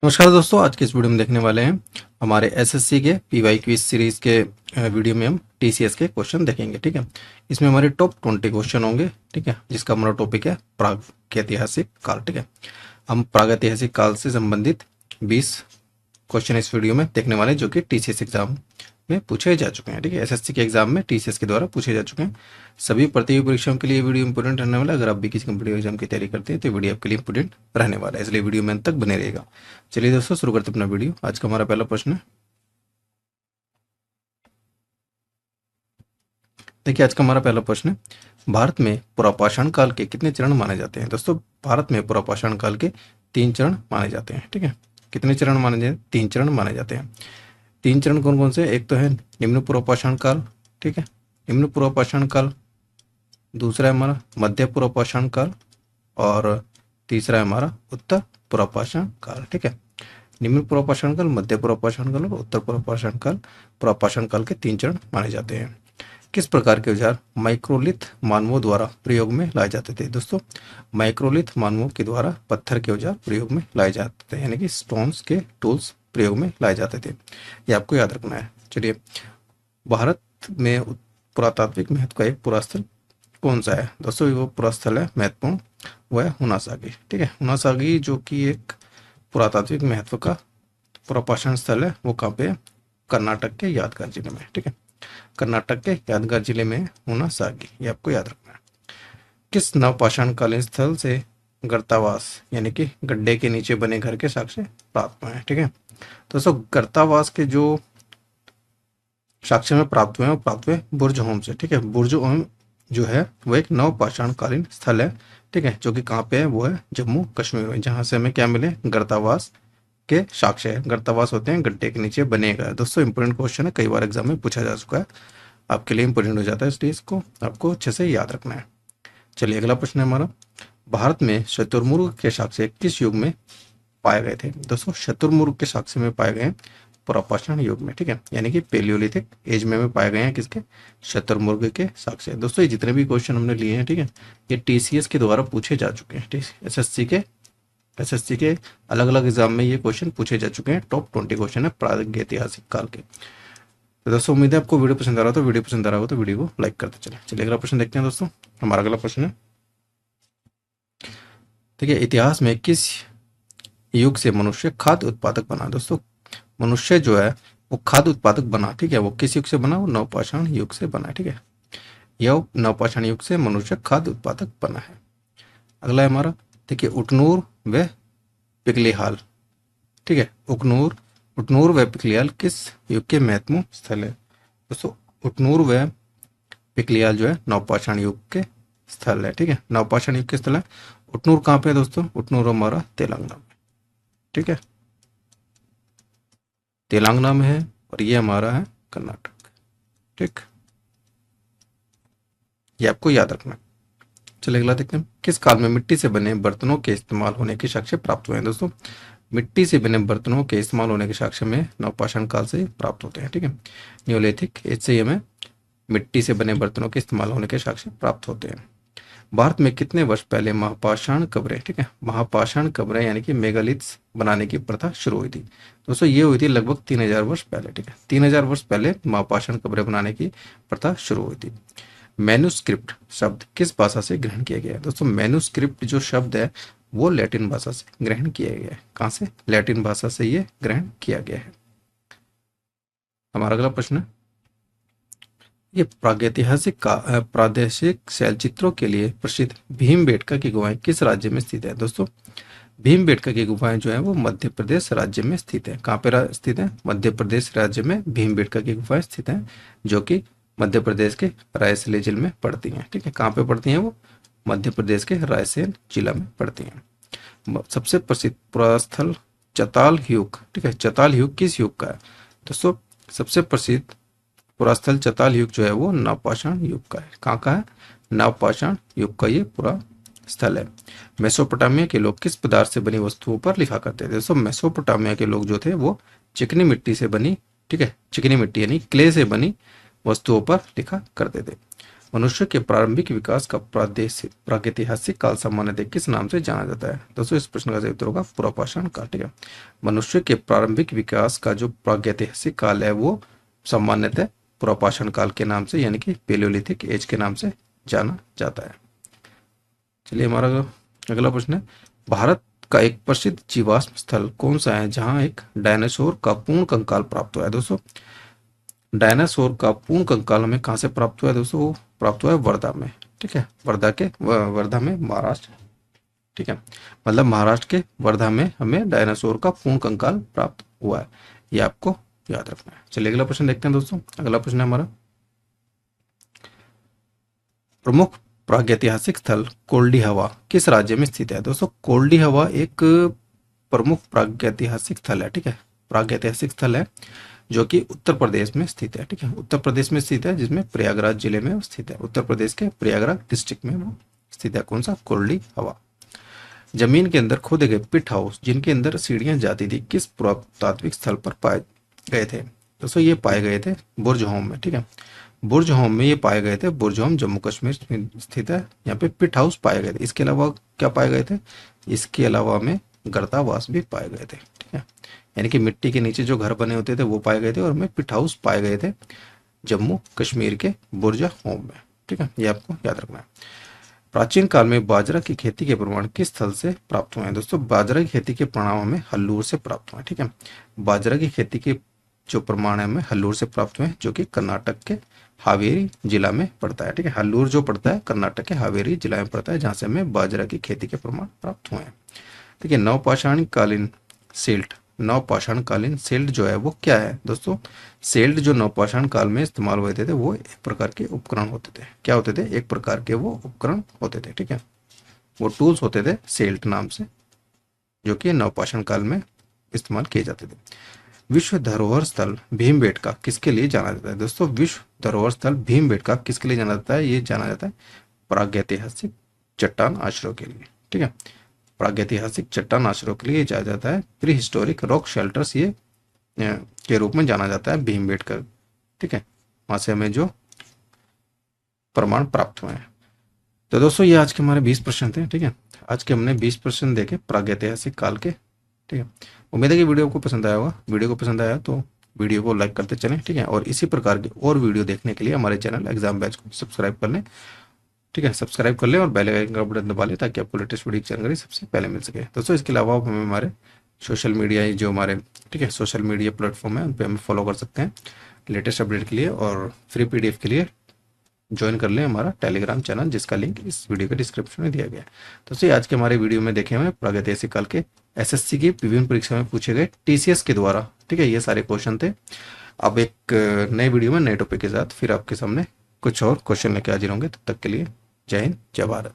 नमस्कार दोस्तों, आज के इस वीडियो में देखने वाले हैं हमारे एसएससी के पीवाई क्विज सीरीज के वीडियो में हम टीसीएस के क्वेश्चन देखेंगे। ठीक है, इसमें हमारे टॉप 20 क्वेश्चन होंगे। ठीक है, जिसका हमारा टॉपिक है प्रागैतिहासिक काल। ठीक है, हम प्रागैतिहासिक काल से संबंधित 20 क्वेश्चन इस वीडियो में देखने वाले हैं, जो कि टीसीएस एग्जाम में पूछे जा चुके हैं। ठीक है, एसएससी के एग्जाम में टीसीएस के द्वारा पूछे जा चुके हैं। सभी प्रतियोगी परीक्षाओं के लिए वीडियो इंपोर्टेंट रहने वाला है। अगर आप भी किसी कम्पिटिटिव एग्जाम की तैयारी करते हैं तो वीडियो आपके लिए इंपोर्टेंट रहने वाला है, इसलिए वीडियो में अंत तक बने रहेगा। चलिए दोस्तों, शुरू करते हैं अपना वीडियो। आज का हमारा पहला प्रश्न है, देखिए आज का हमारा पहला प्रश्न है, भारत में पुरापाषाण काल के कितने चरण माने जाते हैं। दोस्तों, भारत में पुरापाषाण काल के 3 चरण माने जाते हैं। ठीक है, कितने चरण माने जाते हैं? 3 चरण माने जाते हैं। 3 चरण कौन कौन से? एक तो है निम्न पुरापाषाण काल। ठीक है, निम्न पुरापाषाण काल। दूसरा है हमारा मध्य पुरापाषाण काल और तीसरा है हमारा उत्तर पुरापाषाण काल। ठीक है, निम्न पुरापाषाण काल, मध्य पुरापाषाण काल और उत्तर पुरापाषाण काल, पुरापाषाण काल के 3 चरण माने जाते हैं। किस प्रकार के औजार माइक्रोलिथ मानवों द्वारा प्रयोग में लाए जाते थे? दोस्तों, माइक्रोलिथ मानवों के द्वारा पत्थर के औजार प्रयोग में लाए जाते थे, यानी कि स्टोन्स के टूल्स प्रयोग में लाए जाते थे। ये आपको याद रखना है। चलिए, भारत में पुरातात्विक महत्व का एक पुरास्थल कौन सा है? दोस्तों, वो पुरास्थल है महत्वपूर्ण, वो है हुनासागी। ठीक है, हुनासागी जो कि एक पुरातात्विक महत्व का पुरापाषाण स्थल है, वो कहाँ पे है? कर्नाटक के यादगार जिले में। ठीक है, कर्नाटक के यादगार जिले में हुनासागी, ये आपको याद रखना है। किस नवपाषाण कालीन स्थल से गर्तावास यानी कि गड्ढे के नीचे बने घर के साक्ष्य प्राप्त हुए हैं? ठीक है, दोस्तों, गर्तावास के जो साक्ष्य में प्राप्त हुए हैं वो प्राप्त हुए बुर्ज होम से। ठीक है, बुर्ज होम जो है वो एक नवपाषाण कालीन स्थल है। ठीक है, जो कि कहाँ पे है? वो है जम्मू कश्मीर में, जहां से हमें क्या मिले? गर्तावास के साक्ष्य है। गर्तावास होते हैं गड्ढे के नीचे बने गए। दोस्तों, इंपोर्टेंट क्वेश्चन है, कई बार एग्जाम में पूछा जा चुका है, आपके लिए इंपोर्टेंट हो जाता है, इसलिए इसको आपको अच्छे से याद रखना है। चलिए, अगला प्रश्न है हमारा, भारत में शुतुरमुर्ग के साक्ष्य किस युग में पाए गए थे? दोस्तों, शुतुरमुर्ग के साक्ष्य में पाए गए हैं पुरापाषाण युग में। ठीक है, यानी कि पेलियोलिथिक एज में पाए गए हैं किसके? शुतुरमुर्ग के साक्ष्य। दोस्तों, ये जितने भी क्वेश्चन हमने लिए हैं, ठीक है, ये टीसीएस के द्वारा पूछे जा चुके हैं। एसएससी के अलग अलग एग्जाम में ये क्वेश्चन पूछे जा चुके हैं। टॉप 20 क्वेश्चन है प्रागैतिहासिक काल के। तो दोस्तों, उम्मीद है आपको वीडियो पसंद आ रहा हो, तो वीडियो पसंद आ रहा हो तो वीडियो को लाइक करते चले। चलिए, अगला प्रश्न देखते हैं दोस्तों। हमारा अगला प्रश्न है, ठीक है, इतिहास में किस युग से मनुष्य खाद्य उत्पादक बना? दोस्तों, मनुष्य जो है वो खाद्य उत्पादक बना। ठीक है, वो किस युग से बना? वो नवपाषाण युग से बना है। ठीक है, यह नवपाषाण युग से मनुष्य खाद्य उत्पादक बना है। अगला है हमारा, देखिए, उटनूर व पिकलेहाल। ठीक है, उटनूर व पिकलियाल किस युग के महत्वपूर्ण स्थल है? दोस्तों, उटनूर व पिकलियाल जो है नवपाषाण युग के स्थल है। ठीक है, नवपाषाण युग के स्थल है। उटनूर कहाँ पे है दोस्तों? उटनूर हमारा तेलंगाना में। ठीक है, तेलंगाना में है और ये हमारा है कर्नाटक। ठीक, ये आपको याद रखना है। चलिए, अगला देखते हैं, किस काल में मिट्टी से बने बर्तनों के इस्तेमाल होने के साक्ष्य प्राप्त हुए हैं? दोस्तों, मिट्टी से बने बर्तनों के इस्तेमाल होने के साक्ष्य में नवपाषाण काल से प्राप्त होते हैं। ठीक है, न्योलिथिक एज से हमें मिट्टी से बने बर्तनों के इस्तेमाल होने के साक्ष्य प्राप्त होते हैं। भारत में कितने वर्ष पहले महापाषाण कब्रें, ठीक है, महापाषाण कब्रें यानी कि मेगालिथ्स बनाने की प्रथा शुरू हुई थी? दोस्तों, ये हुई थी लगभग 3000 वर्ष पहले। ठीक है, 3000 वर्ष पहले महापाषाण कब्रें बनाने की प्रथा शुरू हुई थी। मैन्युस्क्रिप्ट शब्द किस भाषा से ग्रहण किया गया है? दोस्तों, मैन्युस्क्रिप्ट जो शब्द है वो लैटिन भाषा से ग्रहण किया गया है। कहाँ से? लैटिन भाषा से ये ग्रहण किया गया है। हमारा अगला प्रश्न है, ये प्रादेशिक शैलचित्रों के लिए प्रसिद्ध भीमबेटका की गुफाएं किस राज्य में स्थित है? दोस्तों, भीमबेटका की गुफाएं जो है वो मध्य प्रदेश राज्य में स्थित है। कहाँ पे स्थित है? मध्य प्रदेश राज्य में भीमबेटका की गुफाएं स्थित हैं, जो कि मध्य प्रदेश के रायसेन जिले में पड़ती हैं। ठीक है, कहाँ पे पड़ती हैं वो? मध्य प्रदेश के रायसेन जिला में पड़ती हैं। सबसे प्रसिद्ध पुरास्थल चताल युग। ठीक है, चताल युग किस युग का है? दोस्तों, सबसे प्रसिद्ध पुरास्थल चताल युग जो है वो नवपाषाण युग का है। कहाँ का है? नवपाषाण युग का ये पूरा स्थल है। मेसोपोटामिया के लोग किस पदार्थ से बनी वस्तुओं पर लिखा करते थे? दोस्तों, मेसोपोटामिया के लोग जो थे वो चिकनी मिट्टी से बनी, ठीक है, चिकनी मिट्टी यानी क्ले से बनी वस्तुओं पर लिखा करते थे। मनुष्य के प्रारंभिक विकास का प्रागैतिहासिक काल सामान्यतः किस नाम से जाना जाता है? दोस्तों इस प्रश्न का सही उत्तर होगा पुरापाषाण काल। ठीक है, मनुष्य के प्रारंभिक विकास का जो प्रागैतिहासिक काल है वो सामान्यतः पुरापाषाण काल के नाम से यानी कि पेलियोलिथिक एज के नाम से जाना जाता है। चलिए हमारा अगला प्रश्न है, भारत का एक प्रसिद्ध जीवाश्म स्थल कौन सा है जहां एक डायनासोर का पूर्ण कंकाल प्राप्त हुआ है? दोस्तों डायनासोर का पूर्ण कंकाल हमें कहाँ से प्राप्त हुआ है? दोस्तों वो प्राप्त हुआ है वर्धा में। ठीक है, वर्धा में महाराष्ट्र। ठीक है, मतलब महाराष्ट्र के वर्धा में हमें डायनासोर का पूर्ण कंकाल प्राप्त हुआ है, ये आपको याद रखना है। चलिए अगला प्रश्न देखते हैं दोस्तों। अगला प्रश्न है हमारा, प्रमुख प्रागैतिहासिक स्थल कोल्डी हवा किस राज्य में स्थित है? दोस्तों कोल्डी हवा एक प्रमुख प्रागैतिहासिक स्थल है। ठीक है, प्रागैतिहासिक स्थल है जो कि उत्तर प्रदेश में स्थित है। ठीक है, उत्तर प्रदेश में स्थित है, जिसमें प्रयागराज जिले में स्थित है। उत्तर प्रदेश के प्रयागराज डिस्ट्रिक्ट में वो स्थित है। कौन सा? कोल्डी हवा। जमीन के अंदर खोदे गए पिट हाउस जिनके अंदर सीढ़ियां जाती थी किस पुरातात्विक स्थल पर पाए गए थे? दोस्तों ये पाए गए थे बुर्ज होम में। ठीक है, बुर्ज होम में ये पाए गए थे। बुर्ज होम जम्मू कश्मीर में स्थित है। यहाँ पे पिट हाउस पाए गए थे। इसके अलावा क्या पाए गए थे? इसके अलावा में गर्तावास भी पाए गए थे। ठीक है, यानी कि मिट्टी के नीचे जो घर बने होते थे वो पाए गए थे, और में पिट हाउस पाए गए थे जम्मू कश्मीर के बुर्ज होम में। ठीक है, ये आपको याद रखना है। प्राचीन काल में बाजरा की खेती के प्रमाण किस स्थल से प्राप्त हुए हैं? दोस्तों बाजरा की खेती के प्रमाण हमें हल्लूर से प्राप्त हुए हैं। ठीक है, बाजरा की खेती के जो प्रमाण है हमें हल्लूर से प्राप्त हुए हैं, जो कि कर्नाटक के हावेरी जिला में पड़ता है। ठीक है, हल्लूर जो पड़ता है कर्नाटक के हावेरी जिला में पड़ता है, जहां से हमें बाजरा की खेती के प्रमाण प्राप्त हुए हैं। ठीक है, नवपाषाण कालीन सिल्ट, नवपाषाण कालीन सिल्ट जो है वो क्या है? दोस्तों सिल्ट जो नवपाषाण काल में इस्तेमाल हुए थे वो एक प्रकार के उपकरण होते थे। क्या होते थे? एक प्रकार के वो उपकरण होते थे। ठीक है, वो टूल्स होते थे सिल्ट नाम से, जो कि नवपाषाण काल में इस्तेमाल किए जाते थे। विश्व धरोहर स्थल भीमबेटका किसके लिए जाना जाता है? दोस्तों विश्व धरोहर स्थल भीमबेटका किसके लिए जाना जाता है? ये जाना जाता है प्रागैतिहासिक चट्टान आश्रयों के लिए। ठीक है, प्रागैतिहासिक चट्टान आश्रयों के लिए जाया जाता है। प्री हिस्टोरिक रॉक शेल्टर्स ये के रूप में जाना जाता है भीमबेटका। ठीक है, वहां से हमें जो प्रमाण प्राप्त हुए हैं। तो दोस्तों ये आज के हमारे 20 प्रश्न थे। ठीक है, आज के हमने 20 प्रश्न देखे प्रागैतिहासिक काल के। ठीक है, उम्मीद है कि वीडियो को पसंद आया होगा। वीडियो को पसंद आया तो वीडियो को लाइक करते चलें। ठीक है, और इसी प्रकार के और वीडियो देखने के लिए हमारे चैनल एग्जाम बैच को सब्सक्राइब कर लें। ठीक है, सब्सक्राइब कर लें और बेल आइकन का बटन दबा लें ताकि आपको लेटेस्ट वीडियो की जानकारी सबसे पहले मिल सके। दोस्तों इसके अलावा आप हमें हमारे सोशल मीडिया जो हमारे ठीक है सोशल मीडिया प्लेटफॉर्म है उन पर हमें फॉलो कर सकते हैं लेटेस्ट अपडेट के लिए, और फ्री PDF के लिए ज्वाइन कर लें हमारा टेलीग्राम चैनल, जिसका लिंक इस वीडियो के डिस्क्रिप्शन में दिया गया है। दोस्तों आज के हमारे वीडियो में देखे हमें प्रागैतिहासिक काल के SSC की विभिन्न परीक्षा में पूछे गए TCS के द्वारा। ठीक है, ये सारे क्वेश्चन थे। अब एक नए वीडियो में नए टॉपिक के साथ फिर आपके सामने कुछ और क्वेश्चन लेके हाजिर होंगे। तब तक के लिए जय हिंद, जय भारत।